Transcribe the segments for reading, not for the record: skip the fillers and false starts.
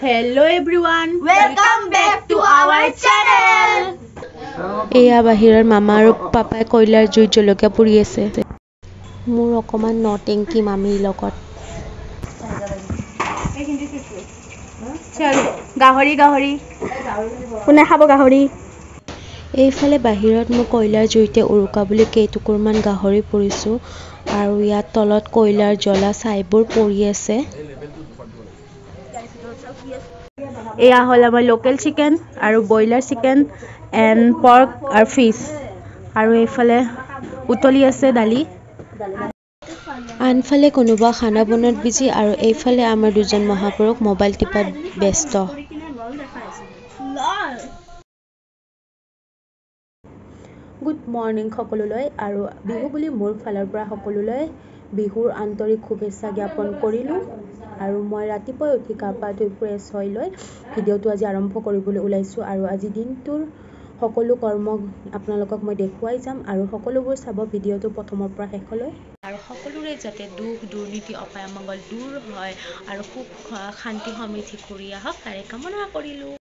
Hello everyone, Welcome back to our channel. এয়া বাহিৰৰ মামা আৰু পাপাই কয়লাৰ জুইত জলকীয়া পুৰি আছে। মোৰ অকমান নটেংকি মামীৰ লগত। গাহৰি কোনে খাব গাহৰি? এইফালে বাহিৰত মই কয়লাৰ জুইতে উৰুকা বুলি কেইটুকুৰমান গাহৰি পুৰিছোঁ আৰু ইয়াত তলত কয়লাৰ জ্বলা ছাইবোৰ পৰি আছে। এয়া হ'ল আমাৰ লোকেল চিকেন আৰু ব্ৰইলাৰ চিকেন এণ্ড পৰ্ক আৰু ফিছ আৰু এইফালে উতলি আছে দালি। আনফালে কোনোবা খানা বনোৱাত বিজি আৰু এইফালে আমাৰ দুজন মহাপুৰুষ মোবাইল টিপাত ব্যস্ত। গুড মৰ্ণিং সকলোলৈ আৰু বিহু বুলি মোৰ ফালৰ পৰা সকলোলৈ বিহুৰ আন্তৰিক শুভেচ্ছা জ্ঞাপন কৰিলোঁ আৰু মই ৰাতিপুৱাই উঠি গা পা ধুই ফ্ৰেছ হৈ লৈ ভিডিঅ'টো আজি আৰম্ভ কৰিবলৈ ওলাইছোঁ আৰু আজি দিনটোৰ সকলো কৰ্ম আপোনালোকক মই দেখুৱাই যাম আৰু সকলোবোৰ চাব ভিডিঅ'টো প্ৰথমৰ পৰা শেষলৈ আৰু সকলোৰে যাতে দুখ দুৰ্নীতি অপায় অমংগল দূৰ হয় আৰু সুখ শান্তি সমৃদ্ধি ঘূৰি আহক তাৰে কামনা কৰিলোঁ।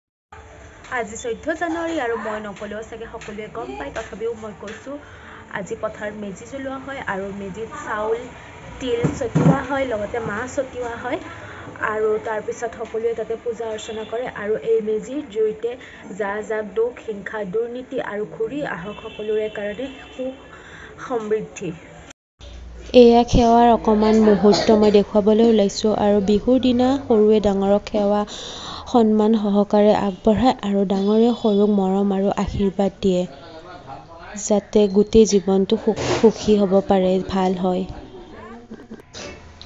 আজি 14 জানুৱাৰী আৰু মই নকলেও চাগে সকলোৱে গম পায়, তথাপিও মই কৈছোঁ আজি পথাৰত মেজি জ্বলোৱা হয় আৰু মেজিত চাউল তিল ছটিওৱা হয়, লগতে মাহ ছটিওৱা হয় আৰু তাৰপিছত সকলোৱে তাতে পূজা অৰ্চনা কৰে আৰু এই মেজিৰ জুইতে যা দুখ হিংসা দুৰ্নীতি আৰু ঘূৰি আহক সকলোৰে কাৰণে সুখ সমৃদ্ধি। এয়া সেৱাৰ অকণমান মুহূৰ্ত মই দেখুৱাবলৈ ওলাইছোঁ আৰু বিহুৰ দিনা সৰুৱে ডাঙৰক সেৱা সন্মান সহকাৰে আগবঢ়ায় আৰু ডাঙৰে সৰুক মৰম আৰু আশীৰ্বাদ দিয়ে যাতে গোটেই জীৱনটো সুখী হ'ব পাৰে, ভাল হয়।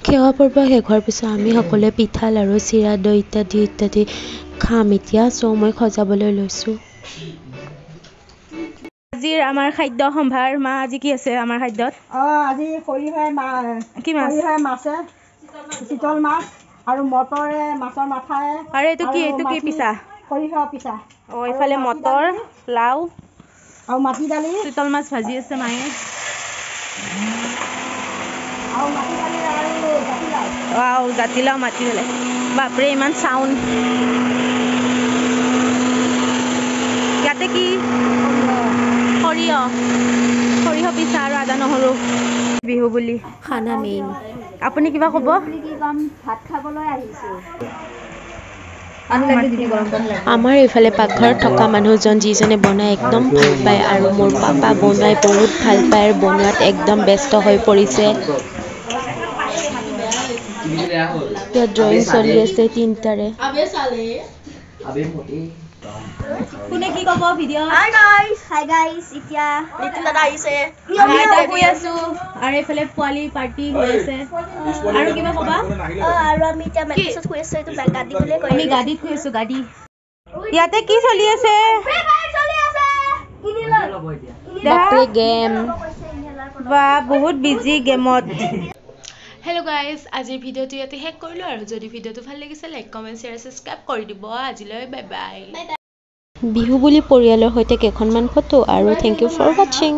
সেৱা পৰ্ব শেষ হোৱাৰ পিছত আমি সকলোৱে পিঠা লাড়ু চিৰা দৈ ইত্যাদি খাম এতিয়া। মই সজাবলৈ লৈছোঁ। আজিৰ আমাৰ খাদ্য সম্ভাৰ মা আজি কি আছে আমাৰ খাদ্যত? আজি সৰিয়হে মাছে চিতল মাছ আৰু মটৰে মাছৰ মাথাৰে আৰু এইটো কি পিছা? সৰিয়হ পিছা। এইফালে মটৰ লাও আৰু মাটি দালি চিতল মাছ ভাজি আছে মায়ে আৰু মাটি দালি আৰু জাতিলাও মাটি দালি। বাপৰে ইমান চাউণ্ড। ইয়াতে কি সৰিয়হ পিছা আৰু আদা নহৰু বিহু বুলি খানা মেইন। আপুনি কিবা ক'ব? ভাত খাবলৈ আহিছোঁ। আমাৰ এইফালে পাকঘৰত থকা মানুহজন যিজনে বনাই একদম ভাল পায় আৰু মোৰ পাপা বনাই বহুত ভাল পায় আৰু বনোৱাত একদম ব্যস্ত হৈ পৰিছে। ইয়াত ড্ৰয়িং চলি আছে তিনিটাৰে। কোনে কি ক'ব ভিডিঅ'? Hi guys, এতিয়া নিতিন দাদা আহিছে। আমি এতিয়া শুই আছো আৰু এইফালে পোৱালি পাৰ্টি হৈ আছে আৰু কিবা ক'বা? আৰু আমি এতিয়া মেট্ৰেছত শুই আছো, এইটো গাদি বুলিয়ে কয়। আমি গাড়ীত শুই আছো গাড়ী। ইয়াতে কি চলি আছে? বাপৰে গেম। বা বহুত বিজি গেমত। হেল্ল' গাইজ, আজিৰ ভিডিঅ'টো ইয়াতে শেষ কৰিলোঁ আৰু যদি ভিডিঅ'টো ভাল লাগিছে লাইক কমেণ্ট শ্বেয়াৰ ছাবস্ক্ৰাইব কৰি দিব। আজিলৈ বাই বাই। বিহু বুলি পৰিয়ালৰ সৈতে কেইখনমান ফটো আৰু থেংক ইউ ফৰ ৱাচিং।